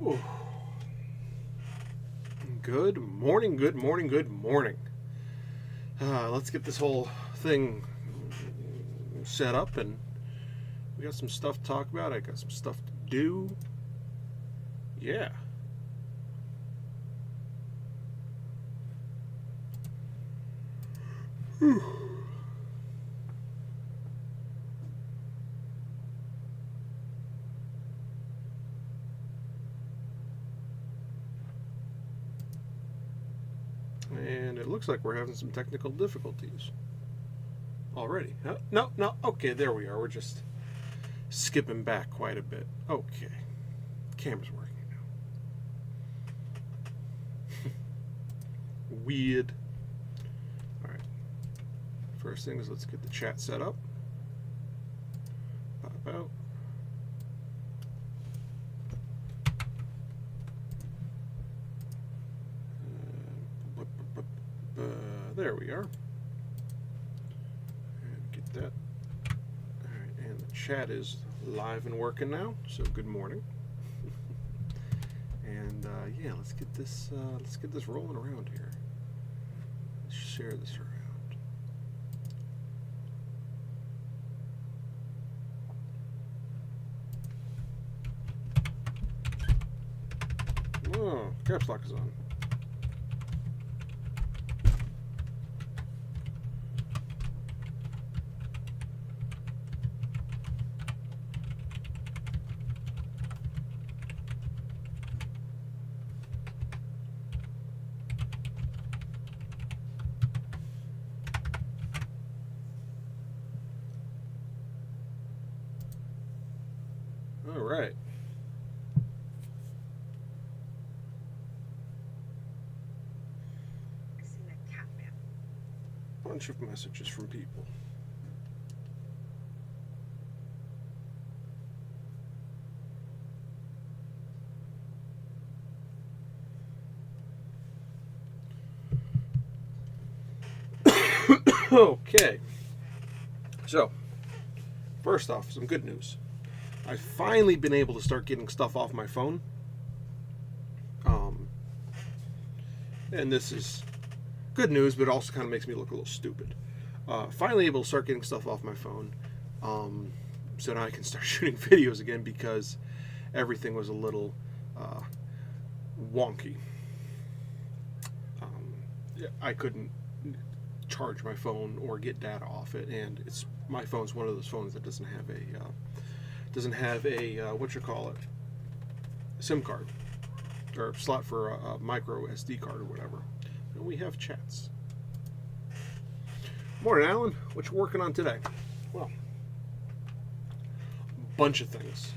Ooh. Good morning, good morning, good morning. Let's get this whole thing set up, and we got some stuff to talk about. I got some stuff to do. Yeah. Whew. And it looks like we're having some technical difficulties already. No, okay, there we are. We're just skipping back quite a bit. Okay. Camera's working now. Weird. Alright. First thing is let's get the chat set up. Pop out. There we are. And get that. Alright, and the chat is live and working now, so good morning. And yeah, let's get this rolling around here. Let's share this around. Oh, caps lock is on. All right. I seen a cat man. Bunch of messages from people. Okay. So, first off, some good news. I've finally been able to start getting stuff off my phone. And this is good news, but it also kind of makes me look a little stupid. Finally able to start getting stuff off my phone. So now I can start shooting videos again because everything was a little wonky. I couldn't charge my phone or get data off it, and my phone's one of those phones that doesn't have a what you call it, SIM card or slot for a micro SD card or whatever. And we have chats. Morning, Alan. What you working on today? Well, a bunch of things,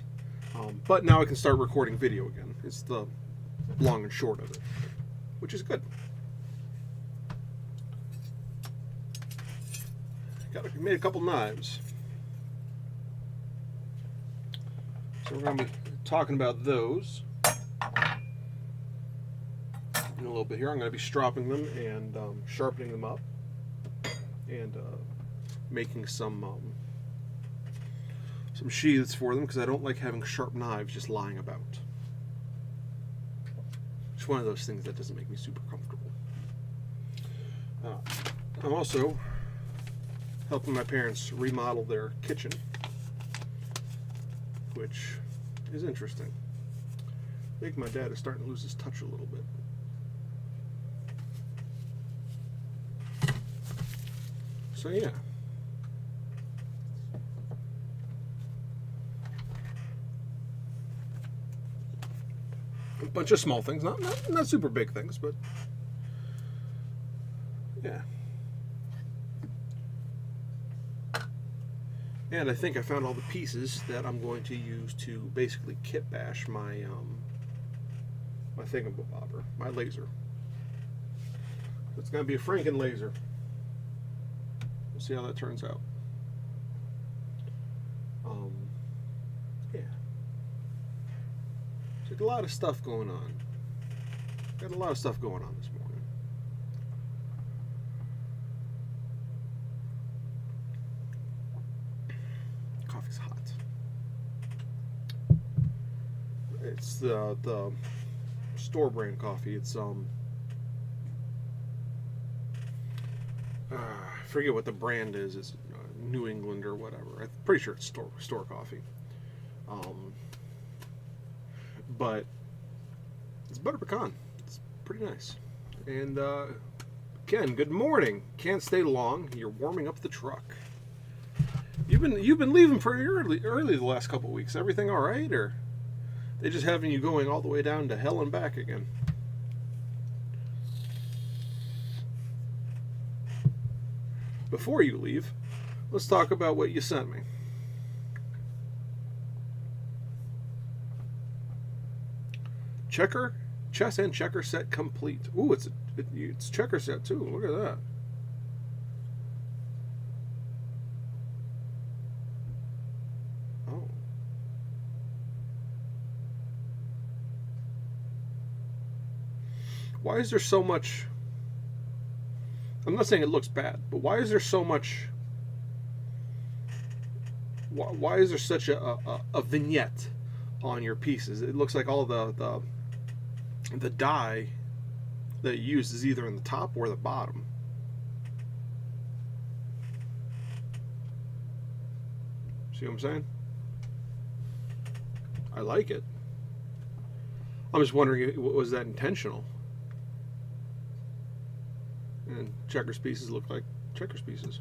but now I can start recording video again. It's the long and short of it, which is good. Made a couple knives. So we're going to be talking about those in a little bit here. I'm going to be stropping them and sharpening them up and making some sheaths for them because I don't like having sharp knives just lying about. It's one of those things that doesn't make me super comfortable. I'm also helping my parents remodel their kitchen, which is interesting. I think my dad is starting to lose his touch a little bit. So yeah. A bunch of small things, not super big things, but yeah. And I think I found all the pieces that I'm going to use to basically kit bash my my thingamabobber, my laser. It's going to be a Franken laser. We'll see how that turns out. Yeah. So a lot of stuff going on. Got a lot of stuff going on this morning. Coffee's hot. It's the store brand coffee. It's I forget what the brand is. It's New England or whatever. I'm pretty sure it's store coffee. But it's butter pecan. It's pretty nice. And Ken, good morning. Can't stay long. You're warming up the truck. You've been leaving pretty early the last couple of weeks. Everything all right, or they just having you going all the way down to hell and back again? Before you leave, let's talk about what you sent me. Chess and checker set complete. Ooh, it's checker set too. Look at that. Oh. Why is there so much? I'm not saying it looks bad, but why is there so much? Why is there such a vignette on your pieces? It looks like all the dye that you use is either in the top or the bottom. See what I'm saying? I like it. I'm just wondering, was that intentional? And checkers pieces look like checkers pieces.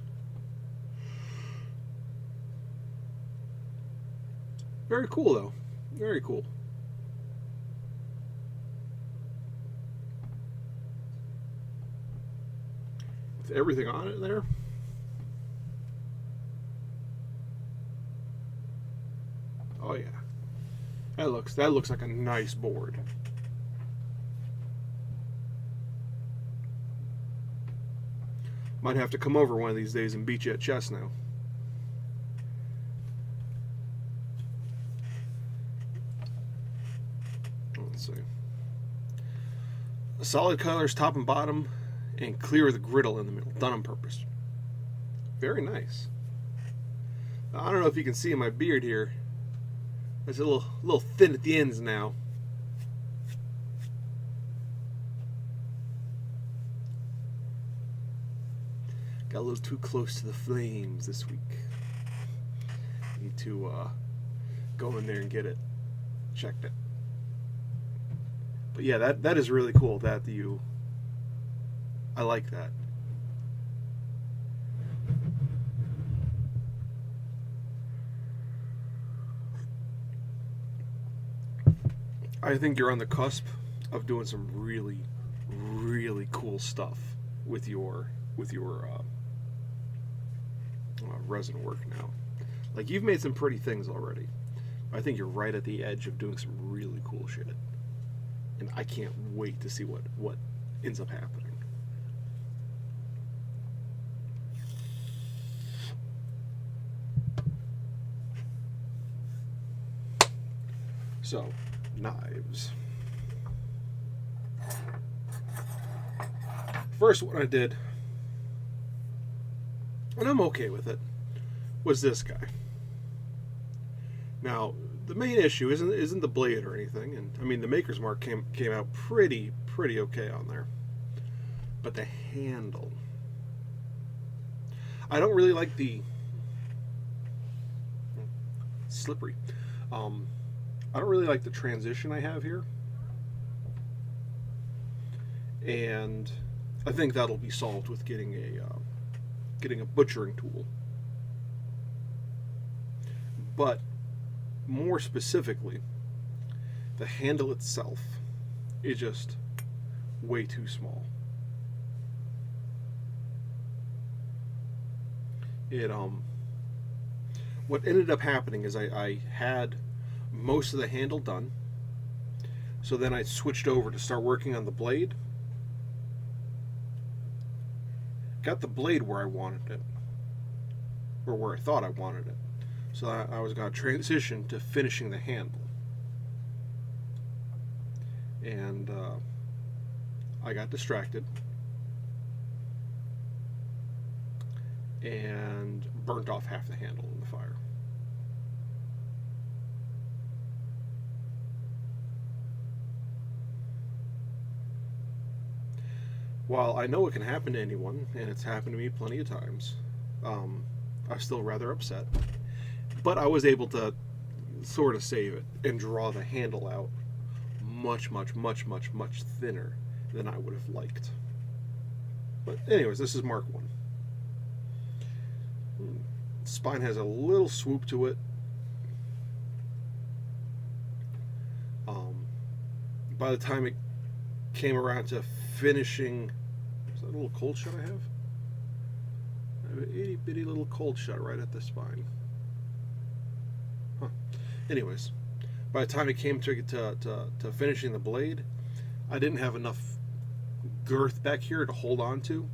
Very cool, though. Very cool. With everything on it there. Oh yeah. That looks like a nice board. Might have to come over one of these days and beat you at chess now. Let's see. Solid colors top and bottom, and clear the griddle in the middle. Done on purpose. Very nice. I don't know if you can see in my beard here. It's a little thin at the ends now. Got a little too close to the flames this week. Need to go in there and get it checked it. But yeah, that is really cool that I like that. I think you're on the cusp of doing some really, really cool stuff with your resin work now. Like, you've made some pretty things already. I think you're right at the edge of doing some really cool shit, and I can't wait to see what ends up happening. So, knives. First one I did, and I'm okay with it, was this guy. Now, the main issue isn't the blade or anything, and I mean the Maker's Mark came out pretty okay on there, but the handle. I don't really like the slippery. I don't really like the transition I have here, and I think that'll be solved with getting a butchering tool. But more specifically, the handle itself is just way too small. What ended up happening is I had most of the handle done, so then I switched over to start working on the blade. Got the blade where I wanted it, or where I thought I wanted it, so I was going to transition to finishing the handle, and I got distracted and burnt off half the handle in the fire. While I know it can happen to anyone, and it's happened to me plenty of times, I'm still rather upset. But I was able to sort of save it and draw the handle out much thinner than I would have liked. But anyways, this is Mark 1. Spine has a little swoop to it. By the time it came around to finishing, is that a little cold shut I have? I have an itty bitty little cold shut right at the spine. Huh. Anyways, by the time it came to finishing the blade, I didn't have enough girth back here to hold on to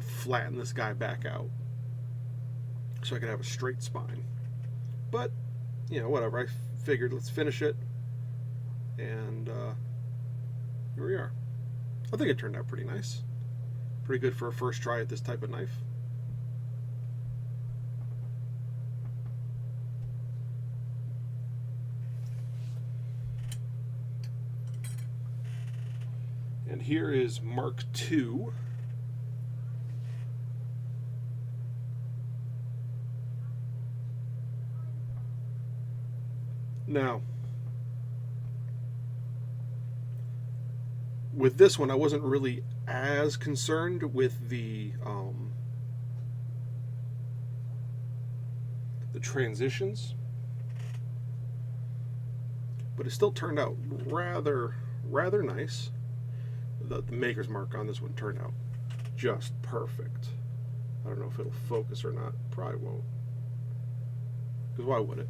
flatten this guy back out so I could have a straight spine. But, you know, whatever. I figured let's finish it, and here we are. I think it turned out pretty nice. Pretty good for a first try at this type of knife. And here is Mark II. Now, with this one, I wasn't really as concerned with the transitions, but it still turned out rather nice. The maker's mark on this one turned out just perfect. I don't know if it'll focus or not. Probably won't, because why would it?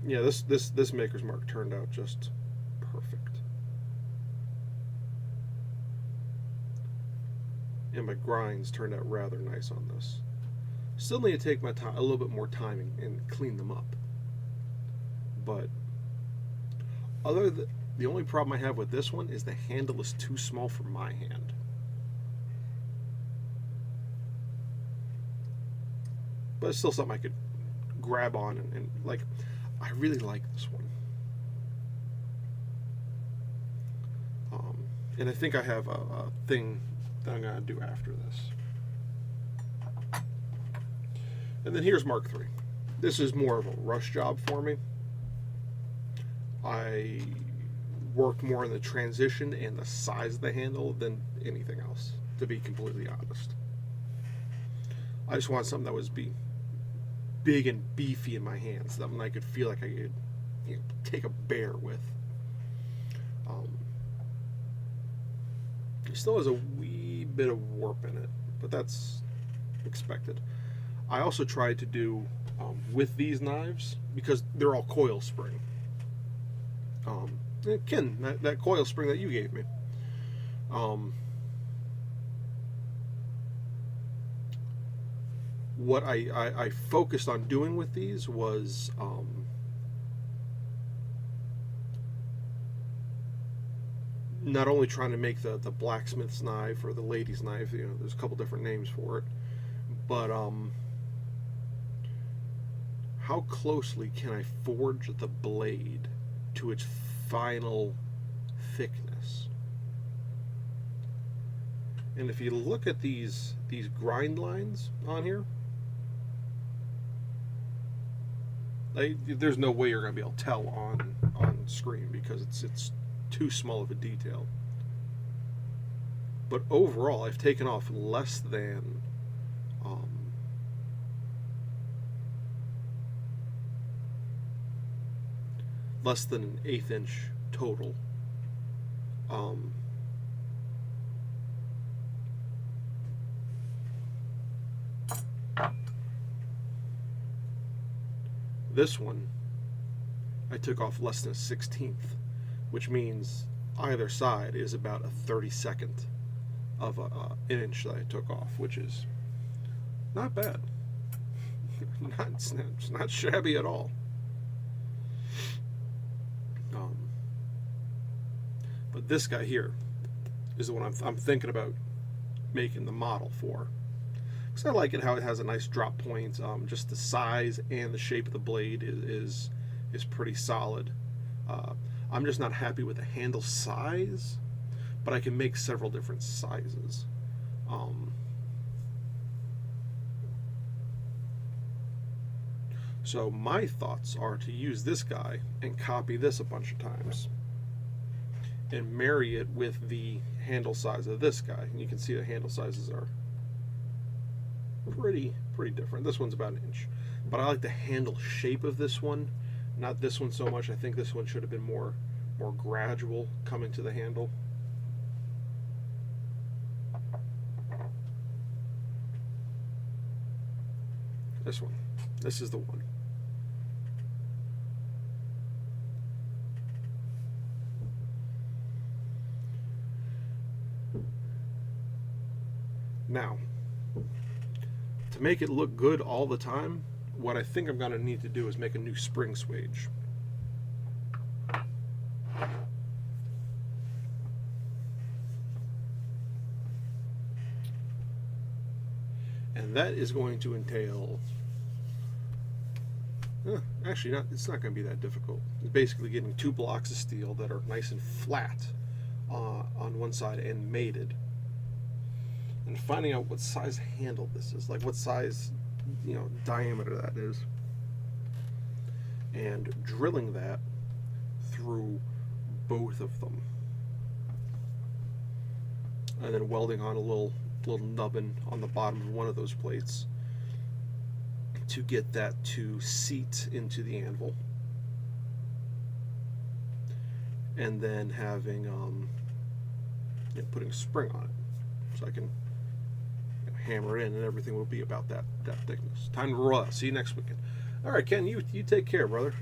Yeah, this maker's mark turned out just perfect. And my grinds turned out rather nice on this. Still need to take my time, a little bit more time, and clean them up. But the only problem I have with this one is the handle is too small for my hand. But it's still something I could grab on and like. I really like this one. And I think I have a thing that I'm going to do after this. And then here's Mark III. This is more of a rush job for me. I worked more on the transition and the size of the handle than anything else, to be completely honest. I just want something that was big and beefy in my hands, something I could feel like I could, you know, take a bear with. It still has a wee bit of warp in it, but that's expected. I also tried to do with these knives, because they're all coil spring. Ken, that coil spring that you gave me. What I focused on doing with these was not only trying to make the blacksmith's knife or the lady's knife, you know, there's a couple different names for it, but how closely can I forge the blade to its final thickness? And if you look at these grind lines on here, there's no way you're going to be able to tell on screen because it's too small of a detail. But overall, I've taken off less than an 1/8 inch total. This one, I took off less than a 1/16, which means either side is about a 32nd of an inch that I took off, which is not bad. It's not shabby at all. But this guy here is the one I'm thinking about making the model for. Because I like it how it has a nice drop point. Just the size and the shape of the blade is pretty solid. I'm just not happy with the handle size, but I can make several different sizes. So my thoughts are to use this guy and copy this a bunch of times and marry it with the handle size of this guy. And you can see the handle sizes are pretty different. This one's about an inch, but I like the handle shape of this one, not this one so much. I think this one should have been more gradual coming to the handle. This one. This is the one. Now, to make it look good all the time, what I think I'm going to need to do is make a new spring swage. And that is going to entail, actually it's not going to be that difficult. It's basically getting 2 blocks of steel that are nice and flat on one side and mated, and finding out what size handle this is, like what size, diameter that is, and drilling that through both of them, and then welding on a little nubbin on the bottom of one of those plates to get that to seat into the anvil, and then having putting a spring on it so I can hammer it in, and everything will be about that thickness. Time to roll out. See you next weekend. All right, Ken, you take care, brother.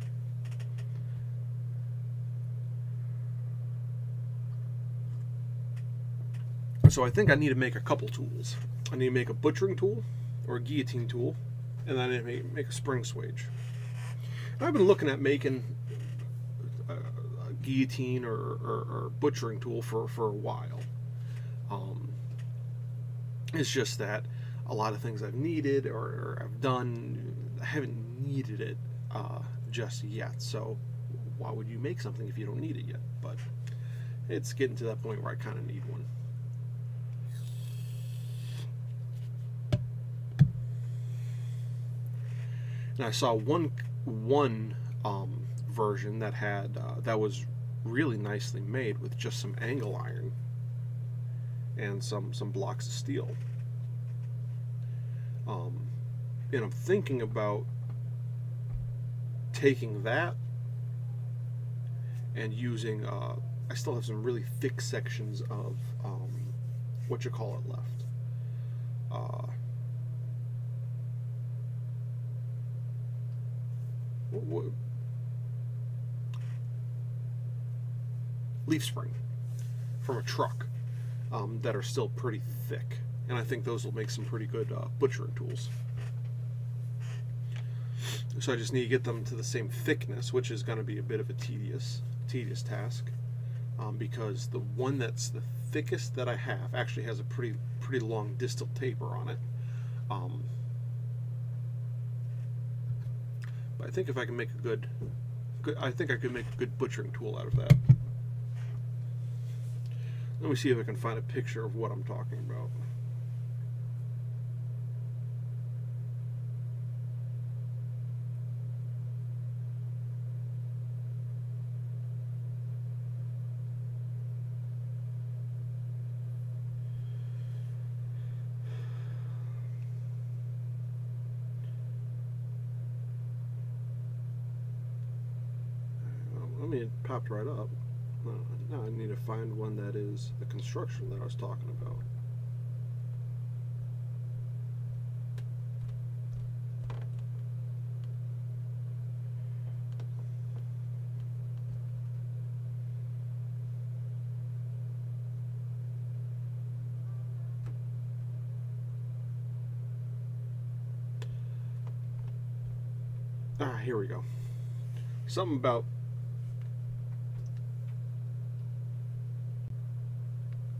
So I think I need to make a couple tools. I need to make a butchering tool or a guillotine tool, and then I need to make a spring swage. And I've been looking at making a guillotine or butchering tool for a while. It's just that a lot of things I've needed or I've done, I haven't needed it just yet. So why would you make something if you don't need it yet? But it's getting to that point where I kind of need one. And I saw one version that had that was really nicely made with just some angle iron and some blocks of steel. And I'm thinking about taking that and using, I still have some really thick sections of, left. Leaf spring from a truck that are still pretty thick, and I think those will make some pretty good butchering tools. So I just need to get them to the same thickness, which is going to be a bit of a tedious task, because the one that's the thickest that I have actually has a pretty long distal taper on it. But I think if I can make I think I could make a good butchering tool out of that. Let me see if I can find a picture of what I'm talking about. It popped right up. Now I need to find one that is the construction that I was talking about. Here we go. Something about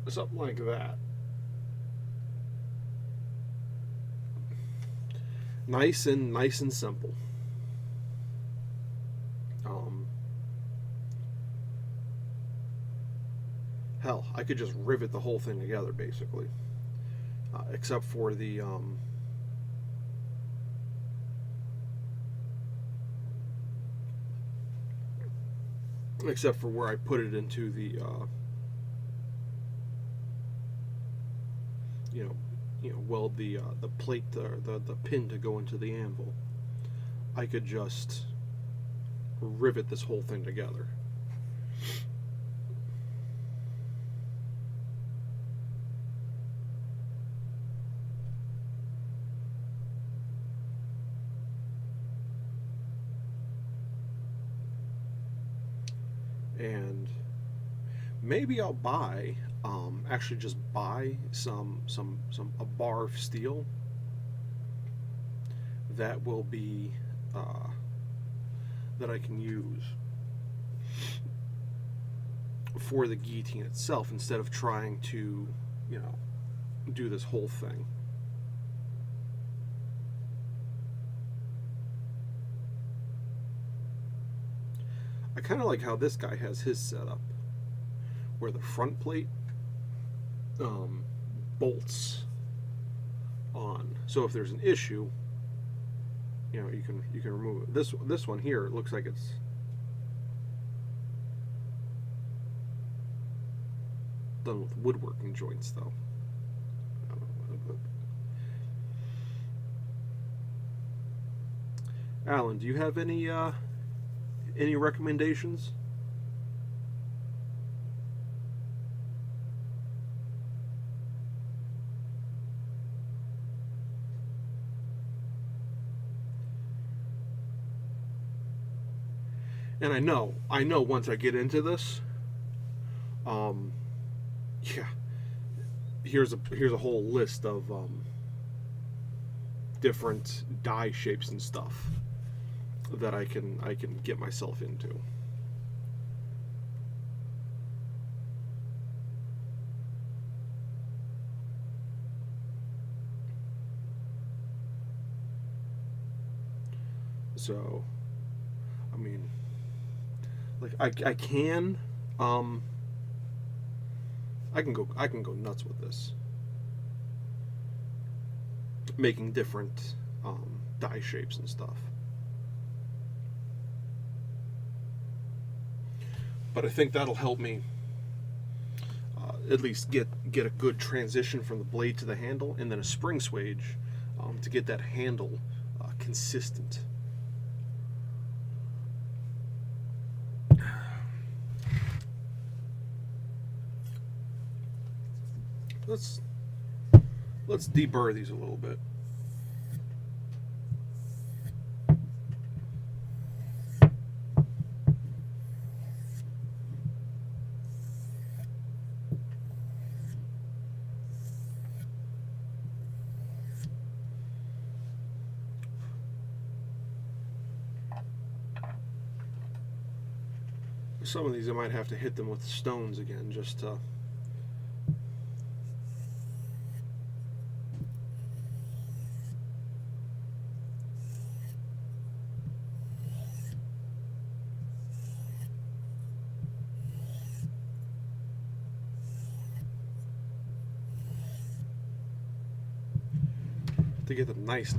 something like that. Nice and simple. Hell, I could just rivet the whole thing together, basically. Except for the... except for where I put it into the... weld the plate, the pin to go into the anvil. I could just rivet this whole thing together. And maybe I'll buy, actually just buy a bar of steel that will be, that I can use for the guillotine itself, instead of trying to, do this whole thing. I kind of like how this guy has his setup, where the front plate bolts on. So if there's an issue, you can remove it. This one here, it looks like it's done with woodworking joints, though. I don't know, but... Alan, do you have any recommendations? And I know once I get into this, yeah, here's a whole list of different die shapes and stuff that I can get myself into. So, I mean, like I can go nuts with this, making different die shapes and stuff. But I think that'll help me at least get a good transition from the blade to the handle, and then a spring swage to get that handle consistent. Let's deburr these a little bit. Some of these I might have to hit them with stones again, just to get them nice.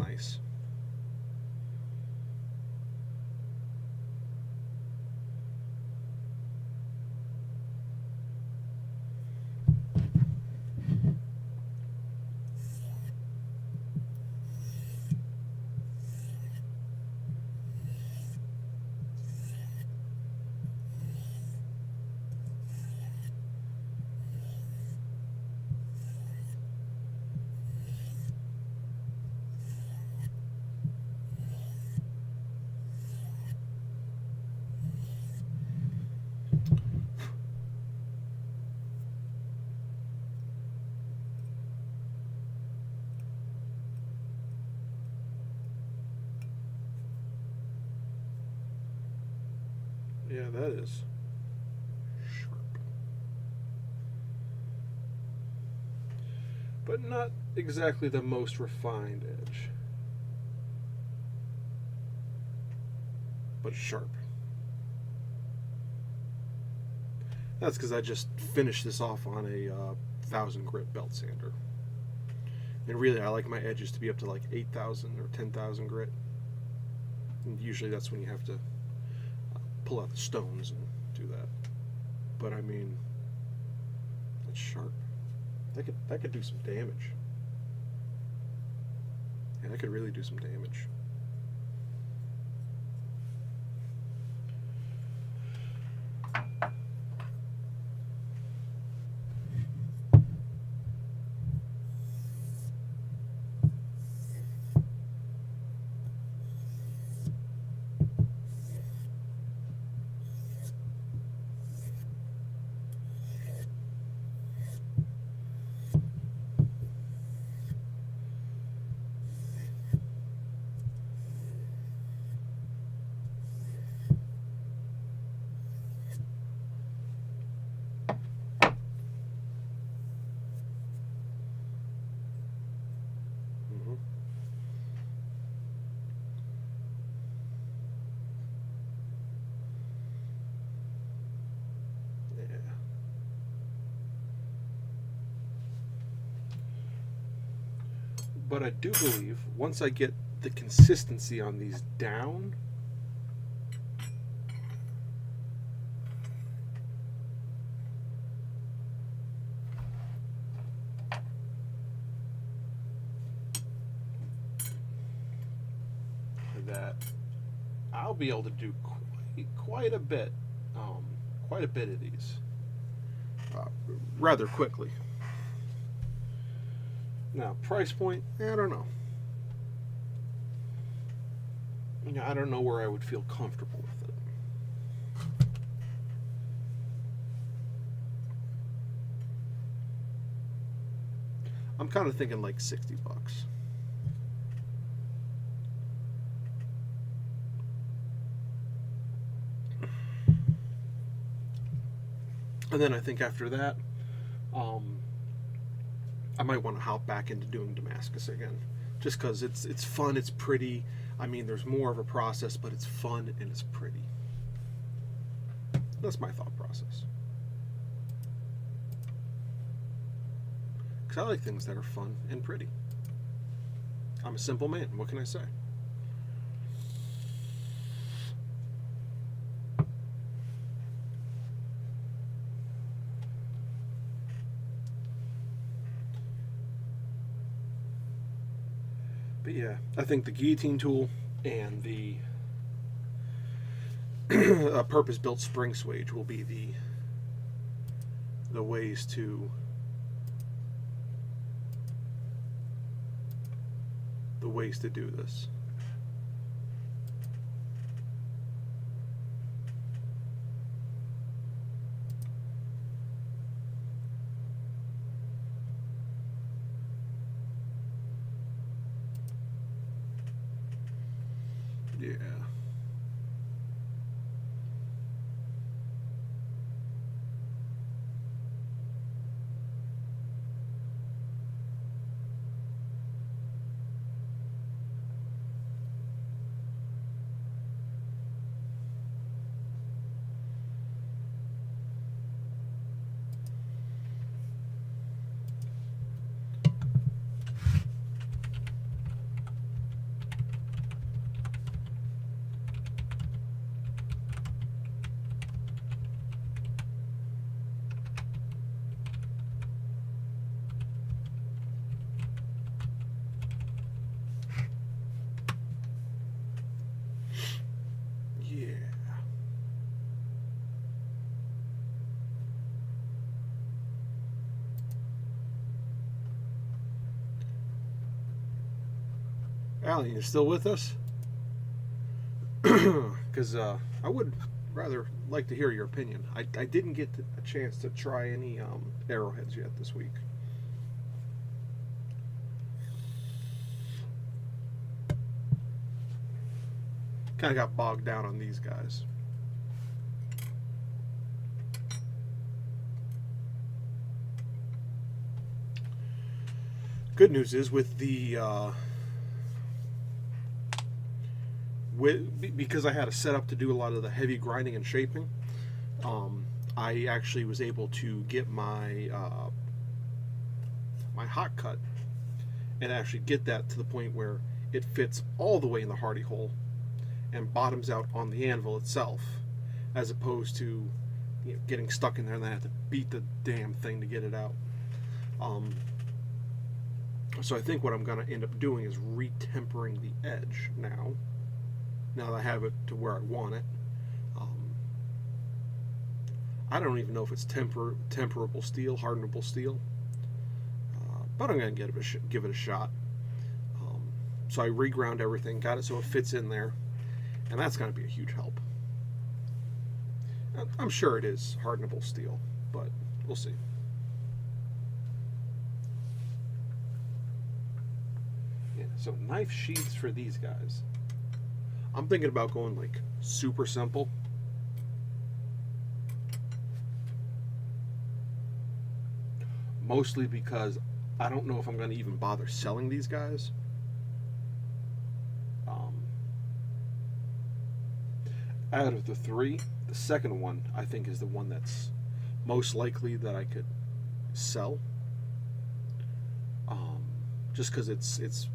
Yeah, that is sharp. But not exactly the most refined edge. But sharp. That's because I just finished this off on a 1,000 grit belt sander. And really, I like my edges to be up to like 8,000 or 10,000 grit. And usually that's when you have to pull out the stones and do that. But I mean, that's sharp. That could do some damage. Yeah, that could really do some damage. But I do believe once I get the consistency on these down, that I'll be able to do quite a bit of these rather quickly. Now, price point, I don't know. I don't know where I would feel comfortable with it. I'm kind of thinking like $60. And then I think after that, I might want to hop back into doing Damascus again, just because it's fun, it's pretty. I mean, there's more of a process, but it's fun and it's pretty. That's my thought process. Because I like things that are fun and pretty. I'm a simple man. What can I say? But yeah, I think the guillotine tool and the purpose-built spring swage will be the ways to do this. Yeah. Alan, you still with us? Because I would rather like to hear your opinion. I didn't get a chance to try any arrowheads yet this week. Kind of got bogged down on these guys. Good news is with the because I had a setup to do a lot of the heavy grinding and shaping, I actually was able to get my my hot cut and actually get that to the point where it fits all the way in the hardy hole and bottoms out on the anvil itself, as opposed to getting stuck in there and then have to beat the damn thing to get it out. So I think what I'm going to end up doing is retempering the edge now that I have it to where I want it. I don't even know if it's temperable steel, hardenable steel, but I'm going to give it a shot. So I reground everything, got it so it fits in there, and that's going to be a huge help. I'm sure it is hardenable steel, but we'll see. Yeah, so knife sheaths for these guys. I'm thinking about going like super simple. Mostly because I don't know if I'm going to even bother selling these guys. Out of the three, the second one I think is the one that's most likely that I could sell. Just because it's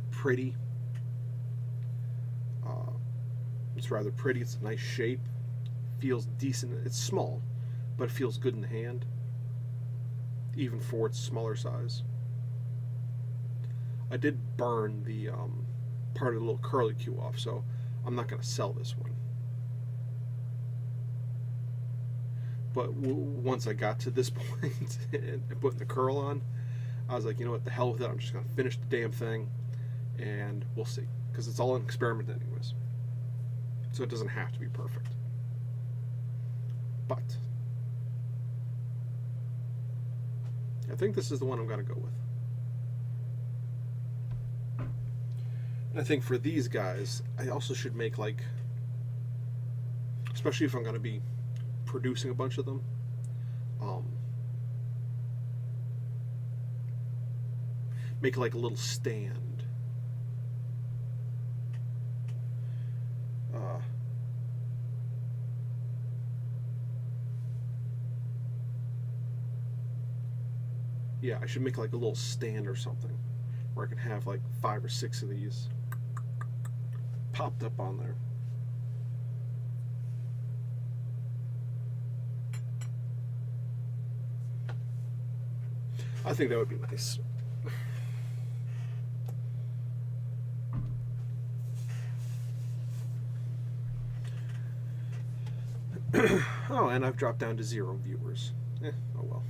pretty. It's rather pretty. It's a nice shape. Feels decent. It's small, but it feels good in the hand, even for its smaller size. I did burn the part of the little curlicue off, so I'm not going to sell this one. But once I got to this point and putting the curl on, I was like, you know what, the hell with it. I'm just going to finish the damn thing, and we'll see. Because it's all an experiment anyways. So it doesn't have to be perfect. But I think this is the one I'm going to go with. And I think for these guys, I also should make, like, especially if I'm going to be producing a bunch of them, make like a little stand. Yeah, I should make like a little stand or something where I can have like 5 or 6 of these popped up on there. I think that would be nice. Oh, and I've dropped down to 0 viewers. Oh well.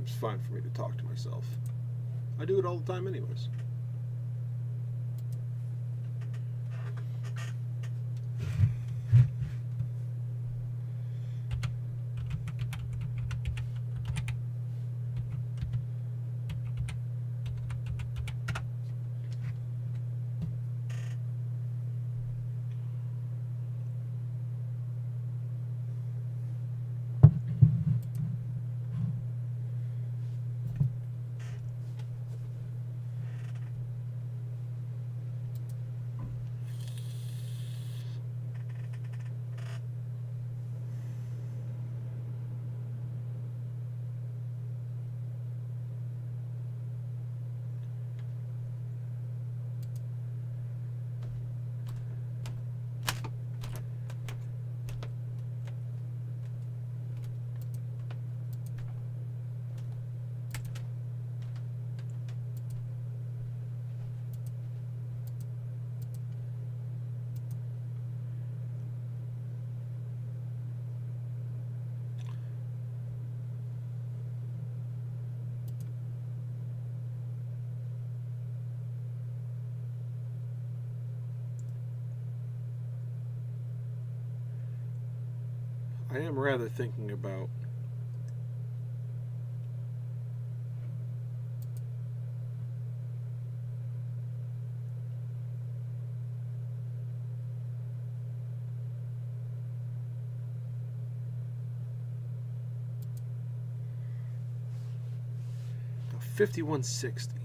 It's fine for me to talk to myself. I do it all the time anyways. I am rather thinking about a 5160.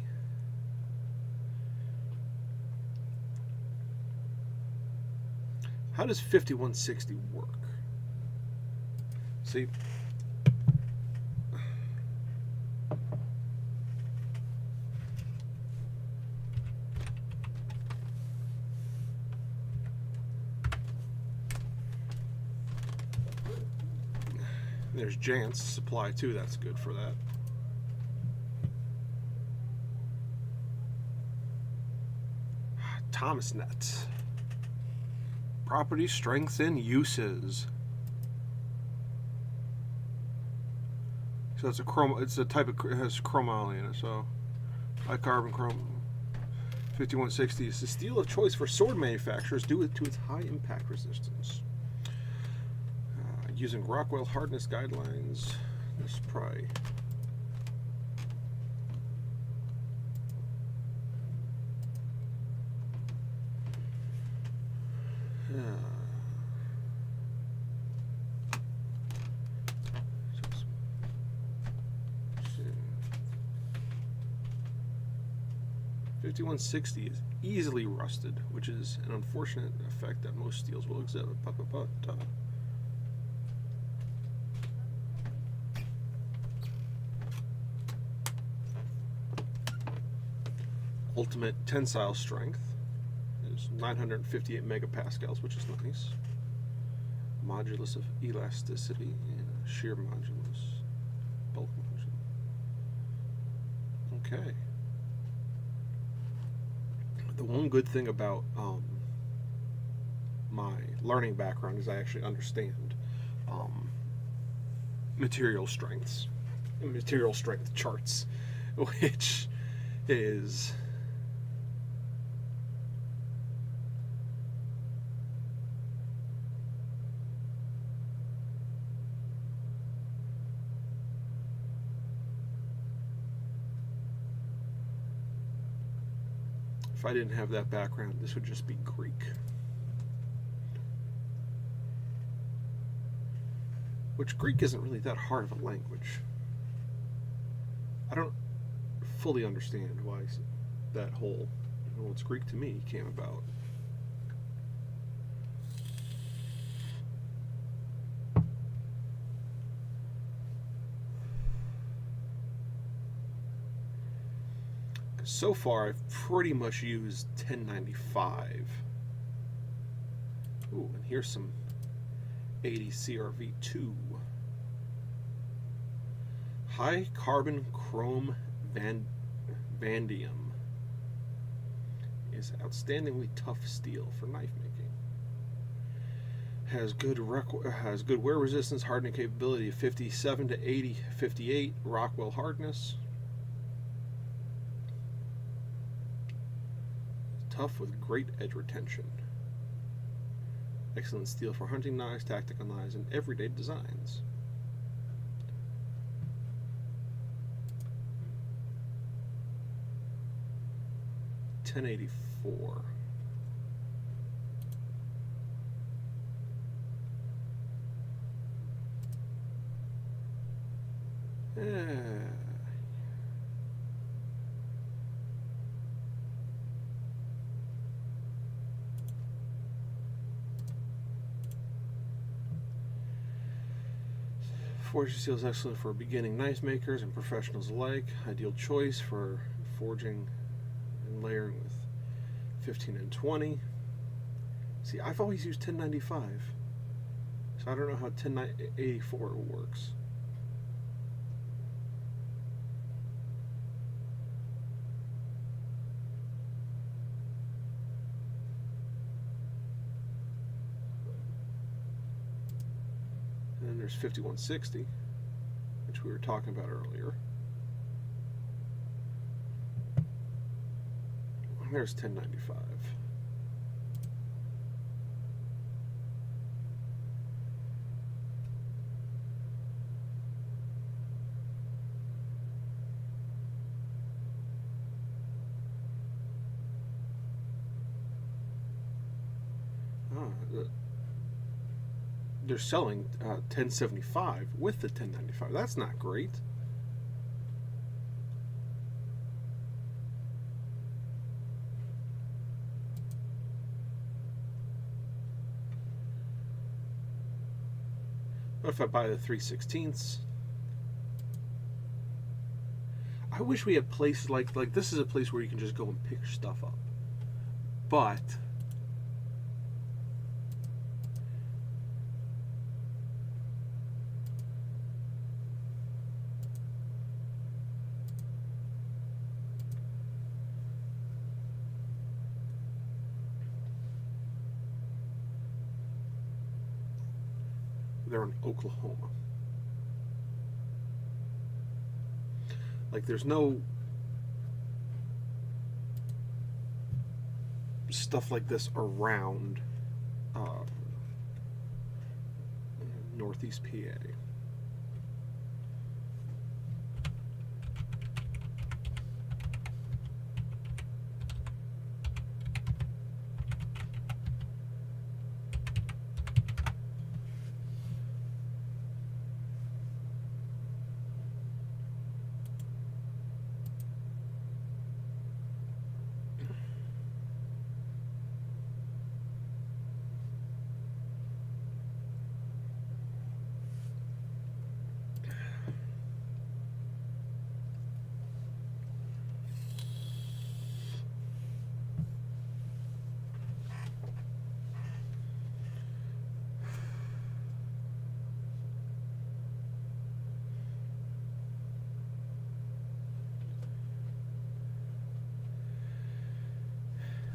How does 5160 work? See, there's Jant's supply too. That's good for that. htsmith. Properties, strengths, and uses. So it's a chrome. It's a type of, it has chromoly in it. So high carbon chrome. 5160 is the steel of choice for sword manufacturers due to its high impact resistance. Using Rockwell hardness guidelines, this is probably .5160 is easily rusted, which is an unfortunate effect that most steels will exhibit. Ultimate tensile strength is 958 megapascals, which is nice. Modulus of elasticity and shear modulus, bulk modulus. Okay. The one good thing about my learning background is I actually understand material strengths and material strength charts, which is if I didn't have that background, this would just be Greek. Which Greek isn't really that hard of a language. I don't fully understand why that whole, well, it's Greek to me, came about. So far, I've pretty much used 1095. Ooh, and here's some 80 CRV2. High carbon chrome vanadium is outstandingly tough steel for knife making. Has good wear resistance, hardening capability of 57 to 80, 58 Rockwell hardness. Tough with great edge retention. Excellent steel for hunting knives, tactical knives, and everyday designs. $1084. Forging steel is excellent for beginning knife makers and professionals alike. Ideal choice for forging and layering with 15 and 20. See, I've always used 1095, so I don't know how 1084 works. And then there's 5160, which we were talking about earlier. And there's 1095. They're selling 1075 with the 1095. That's not great. What if I buy the 3/16? I wish we had places like this is a place where you can just go and pick stuff up. But they're in Oklahoma. Like, there's no stuff like this around Northeast PA.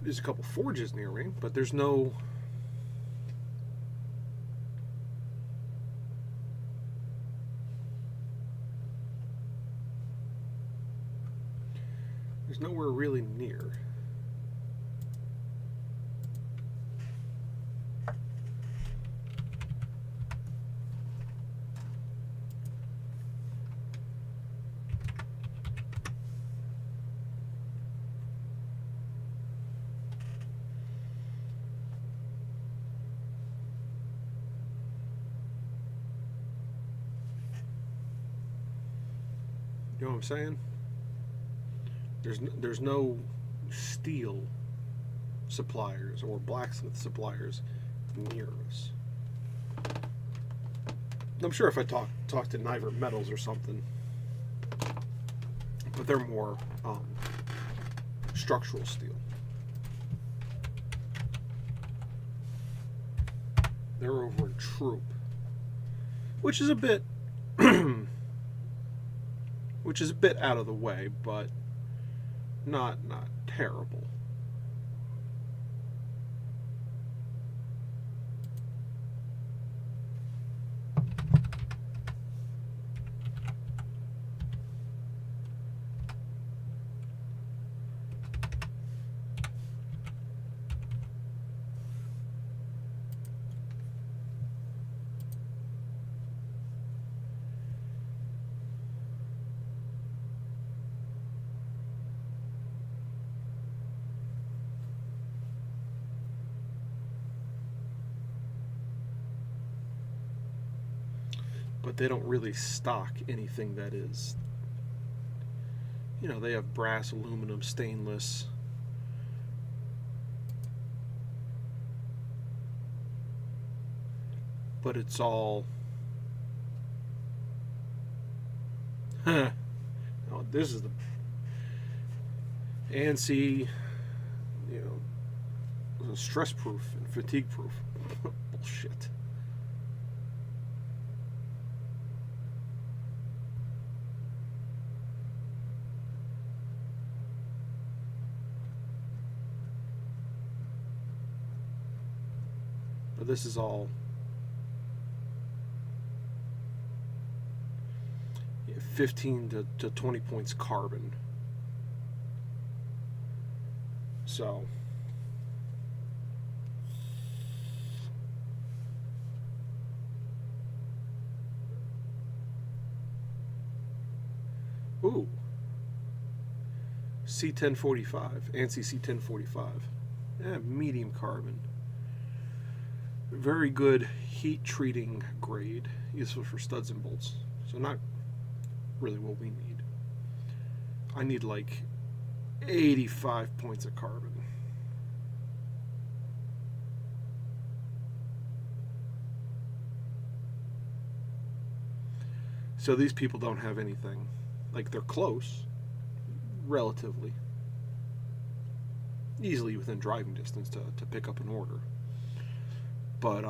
There's a couple forges near me, but there's nowhere really near. You know what I'm saying? There's no steel suppliers or blacksmith suppliers near us. I'm sure if I talk to Niver Metals or something, but they're more structural steel. They're over in Troop, which is a bit out of the way, but not terrible. But they don't really stock anything that is, they have brass, aluminum, stainless. But it's all, oh, this is the ANSI, stress proof and fatigue proof. Bullshit. But this is all 15 to 20 points carbon. So ooh, C1045, ANSI C1045. Yeah, medium carbon. Very good heat treating grade, useful for studs and bolts. So not really what we need. I need like 85 points of carbon. So these people don't have anything. Like, they're close, relatively. Easily within driving distance to pick up an order. But,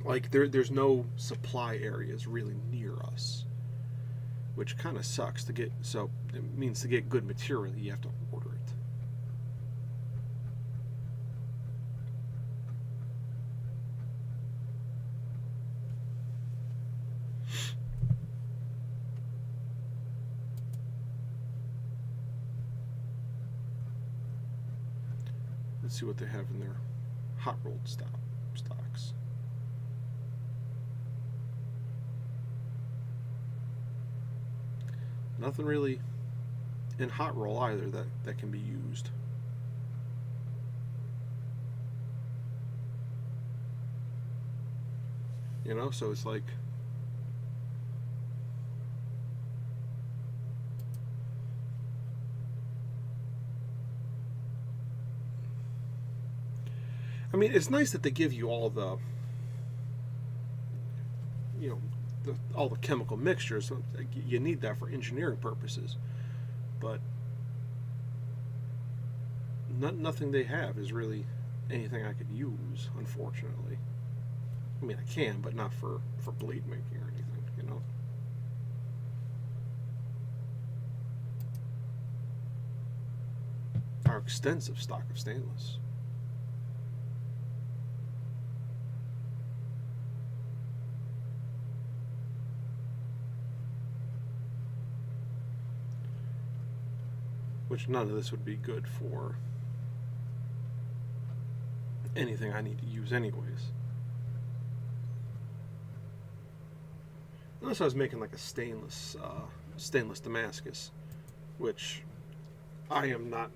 like, there's no supply areas really near us. Which kind of sucks to get. So it means to get good material, you have to order it. Let's see what they have in their hot rolled stocks. Nothing really in hot roll either that can be used. You know, so it's like, I mean, it's nice that they give you all the, you know, all the chemical mixtures. You need that for engineering purposes, but nothing they have is really anything I could use, unfortunately. I mean, I can, but not for blade making or anything, you know. Our extensive stock of stainless. Which none of this would be good for anything I need to use anyways. Unless I was making like a stainless Damascus, which I am not,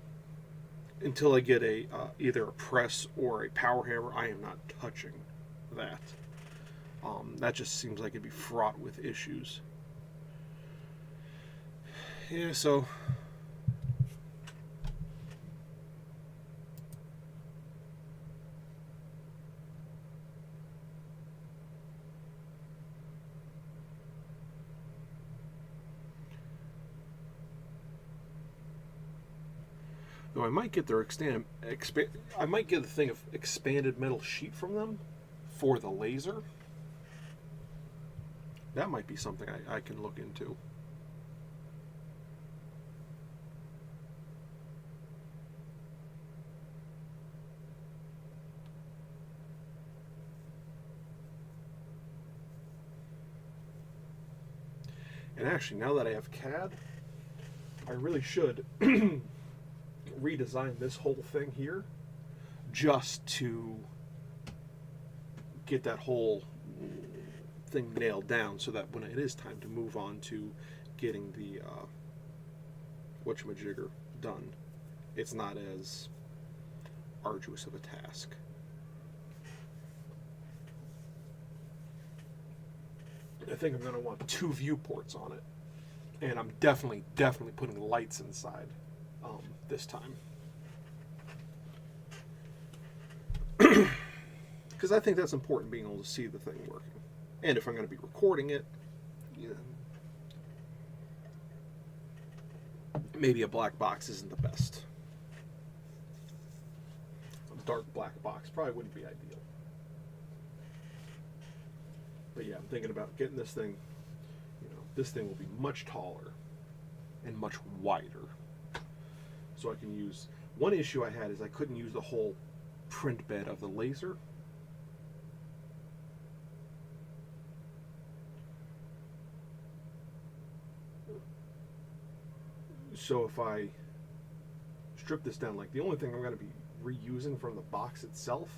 until I get a either a press or a power hammer, I am not touching that. That just seems like it'd be fraught with issues. Yeah, so though I might get their I might get a thing of expanded metal sheet from them for the laser. That might be something I can look into. And actually, now that I have CAD, I really should redesign this whole thing here just to get that whole thing nailed down, so that when it is time to move on to getting the whatchamajigger done, it's not as arduous of a task. I think I'm going to want 2 viewports on it, and I'm definitely putting lights inside this time, because I think that's important, being able to see the thing working. And if I'm going to be recording it, you know, maybe a black box isn't the best. A dark black box probably wouldn't be ideal. But yeah, I'm thinking about getting this thing, you know, this thing will be much taller and much wider. So I can use, one issue I had is I couldn't use the whole print bed of the laser. So if I strip this down, like, the only thing I'm going to be reusing from the box itself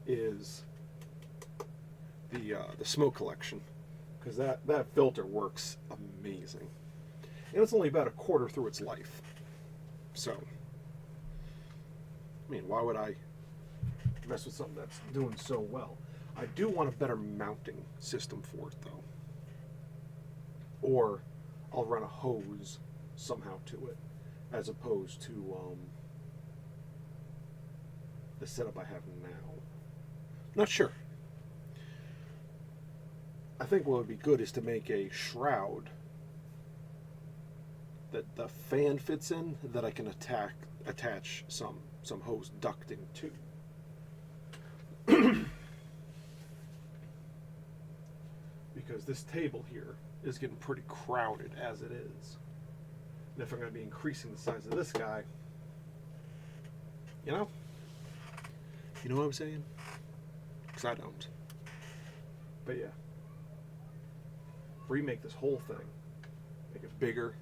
is the smoke collection, because that filter works amazing, and it's only about a quarter through its life. So, I mean, why would I mess with something that's doing so well? I do want a better mounting system for it, though, or I'll run a hose somehow to it, as opposed to the setup I have now. Not sure. I think what would be good is to make a shroud that the fan fits in that I can attach some hose ducting to. Because this table here is getting pretty crowded as it is. And if I'm going to be increasing the size of this guy, you know what I'm saying? Because I don't. But yeah, remake this whole thing, make it bigger,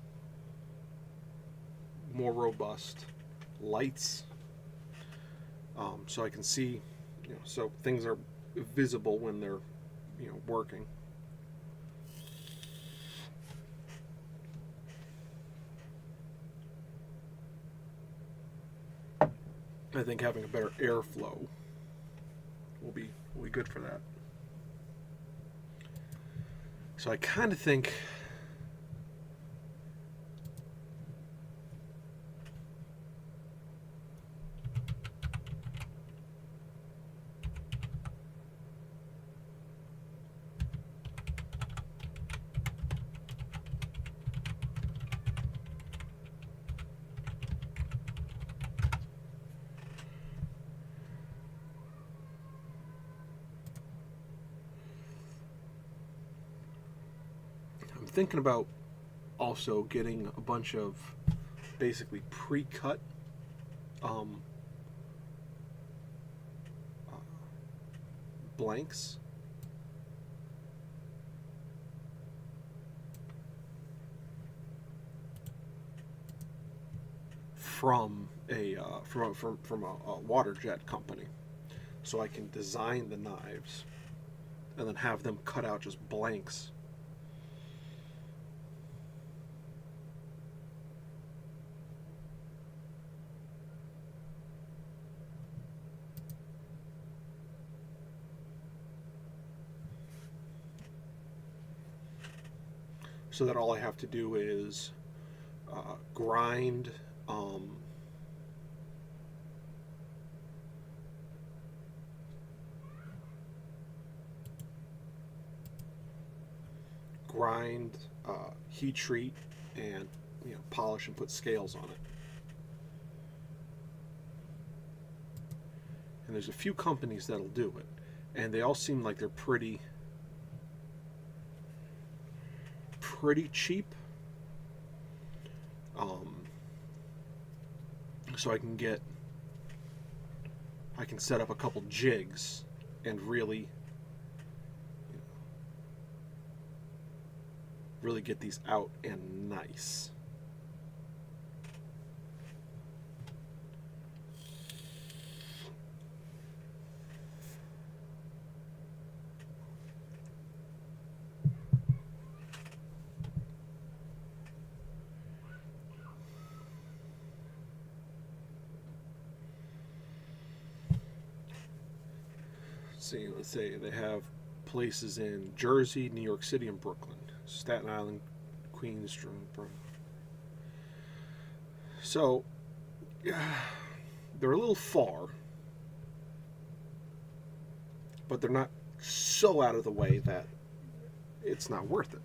more robust, lights, so I can see, so things are visible when they're, working. I think having a better airflow will be good for that. So I kind of think thinking about also getting a bunch of basically pre-cut blanks from a water jet company, so I can design the knives and then have them cut out just blanks. So that all I have to do is grind heat treat, and polish and put scales on it. And there's a few companies that'll do it, and they all seem like they're pretty cheap. So I can set up a couple jigs and really get these out and nice. Let's say they have places in Jersey, New York City, and Brooklyn, Staten Island, Queens, Brooklyn. So they're a little far, but they're not so out of the way that it's not worth it.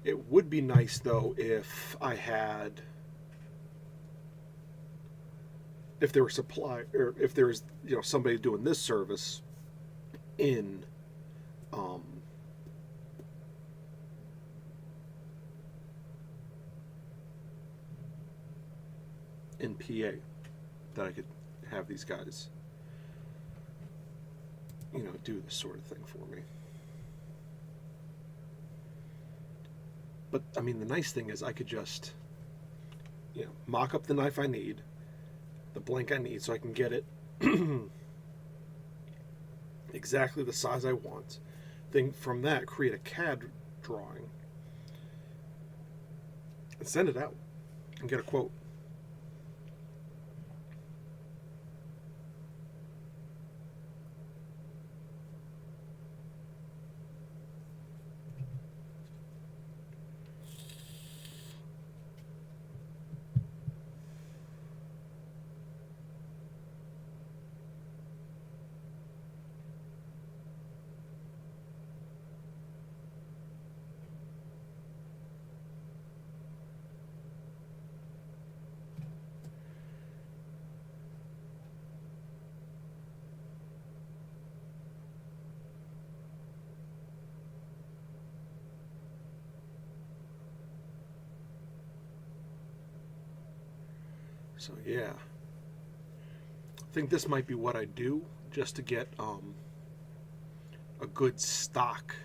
It would be nice, though, if there were or if there was, somebody doing this service in PA, that I could have these guys, do this sort of thing for me. But, I mean, the nice thing is I could just, mock up the knife I need, the blank I need, so I can get it exactly the size I want. Then from that, create a CAD drawing and send it out and get a quote. So yeah, I think this might be what I do just to get a good stock,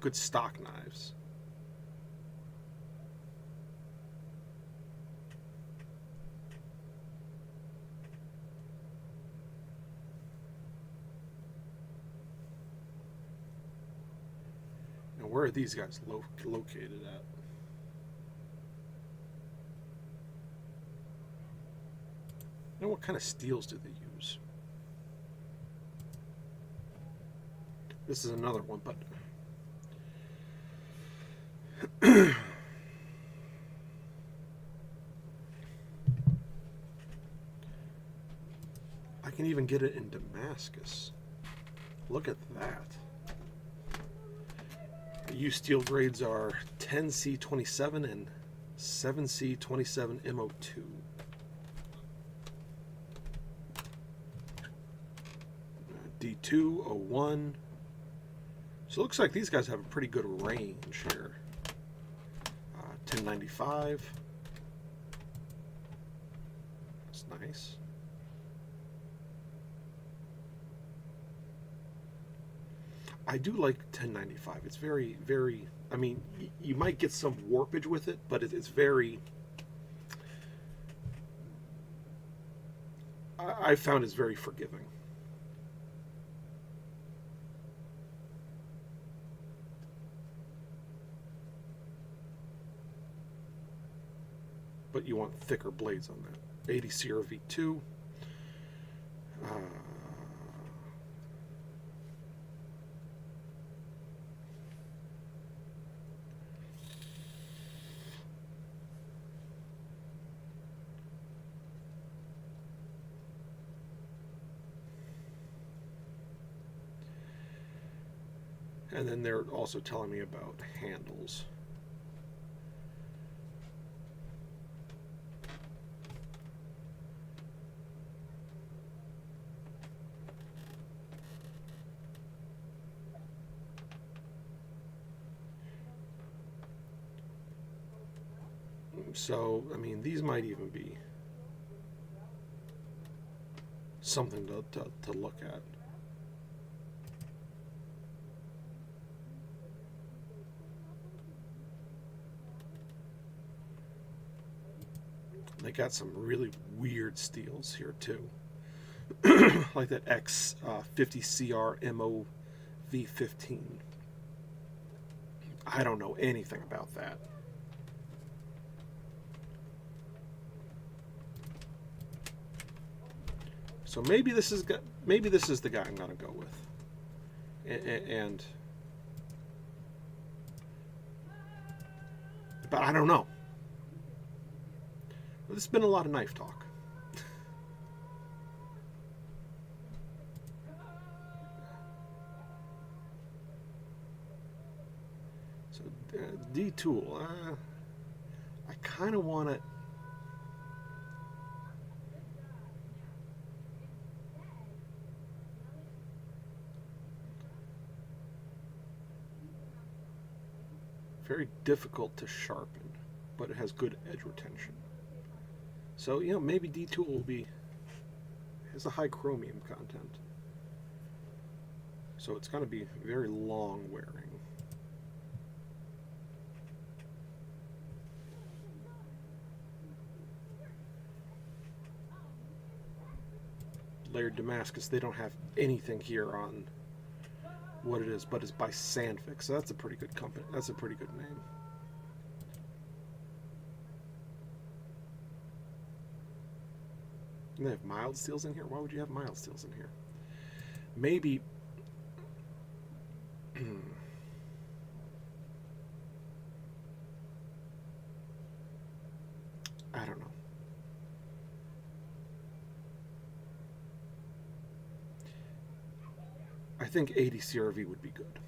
good stock knives. Now, where are these guys located at? Now, what kind of steels do they use? This is another one, but I can even get it in Damascus. Look at that. The used steel grades are 10C27 and 7C27 MO2. D2, 01. So it looks like these guys have a pretty good range here. 1095. That's nice. I do like 1095. It's very, very, I mean, you might get some warpage with it, but it's very, I found it's very forgiving. But you want thicker blades on that. 80 CRV2. And then they're also telling me about handles. So, I mean, these might even be something to look at. They got some really weird steels here too, like that X50CR MOV15. I don't know anything about that. So maybe this is the guy I'm gonna go with, but I don't know. There's been a lot of knife talk. So D-tool, I kind of want it. Very difficult to sharpen, but it has good edge retention. So, you know, maybe D-tool has a high chromium content. So it's going to be very long wearing. Layered Damascus, they don't have anything here on what it is, but it's by Sandvik, so that's a pretty good company. That's a pretty good name. And they have mild steels in here? Why would you have mild steels in here? Maybe I don't know. I think 80 CRV would be good.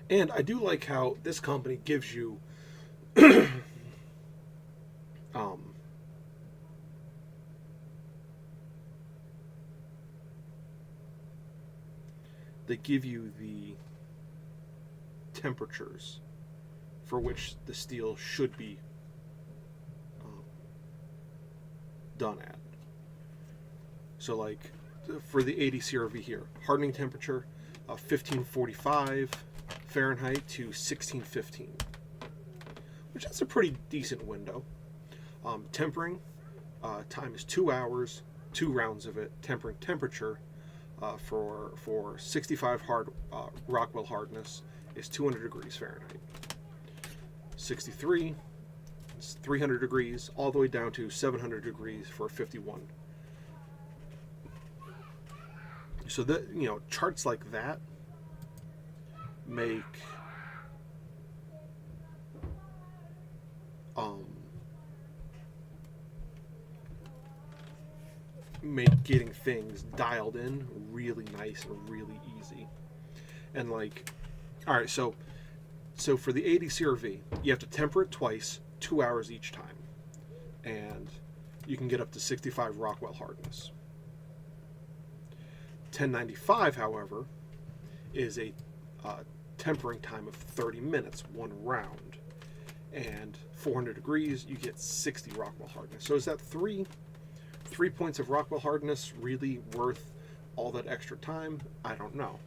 And I do like how this company gives you they give you the temperatures for which the steel should be done at. So like for the 80 CRV here, hardening temperature 1545 Fahrenheit to 1615, which is a pretty decent window. Tempering time is 2 hours, 2 rounds of it. Tempering temperature for 65 Rockwell hardness is 200 degrees Fahrenheit. 63 is 300 degrees, all the way down to 700 degrees for 51. So that, you know, charts like that make getting things dialed in really nice and really easy. And like, all right, so for the 80 CRV, you have to temper it twice, 2 hours each time, and you can get up to 65 Rockwell hardness. 1095, however, is a tempering time of 30 minutes, 1 round, and 400 degrees, you get 60 Rockwell hardness. So is that three points of Rockwell hardness really worth all that extra time? I don't know.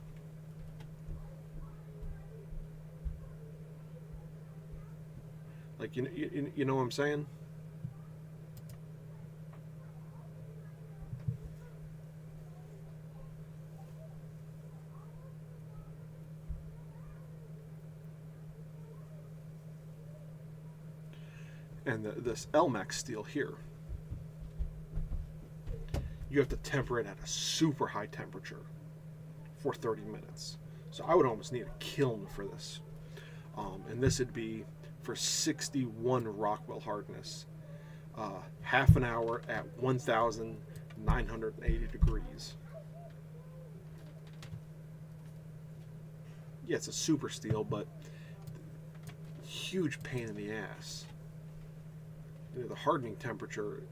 Like, you know what I'm saying? And this Elmex steel here, you have to temper it at a super high temperature for 30 minutes. So I would almost need a kiln for this. And this would be for 61 Rockwell hardness, half an hour at 1,980 degrees. Yeah, it's a super steel, but huge pain in the ass. You know, the hardening temperature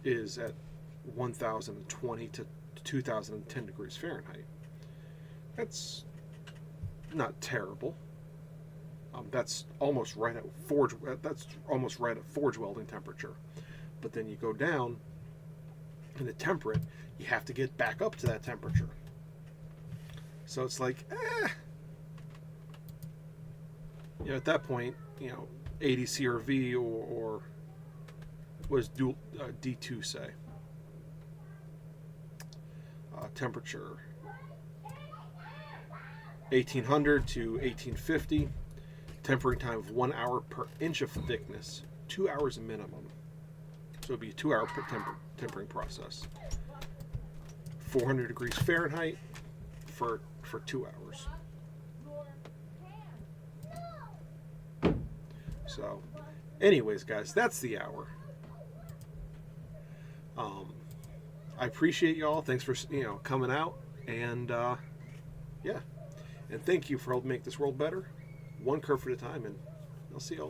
is at 1,020 to 2,010 degrees Fahrenheit. That's not terrible. That's almost right at forge. That's almost right at forge welding temperature. But then you go down and to temper it, you have to get back up to that temperature. So it's like, you know, at that point, you know, 80 CRV or what does D2 say? Temperature 1800 to 1850. Tempering time of 1 hour per inch of thickness, 2 hours minimum. So it'd be a 2 hour tempering process. 400 degrees Fahrenheit for 2 hours. So, anyways, guys, that's the hour. I appreciate y'all. Thanks for, you know, coming out, and yeah, and thank you for helping make this world better, one kerf at a time. And I'll see y'all later.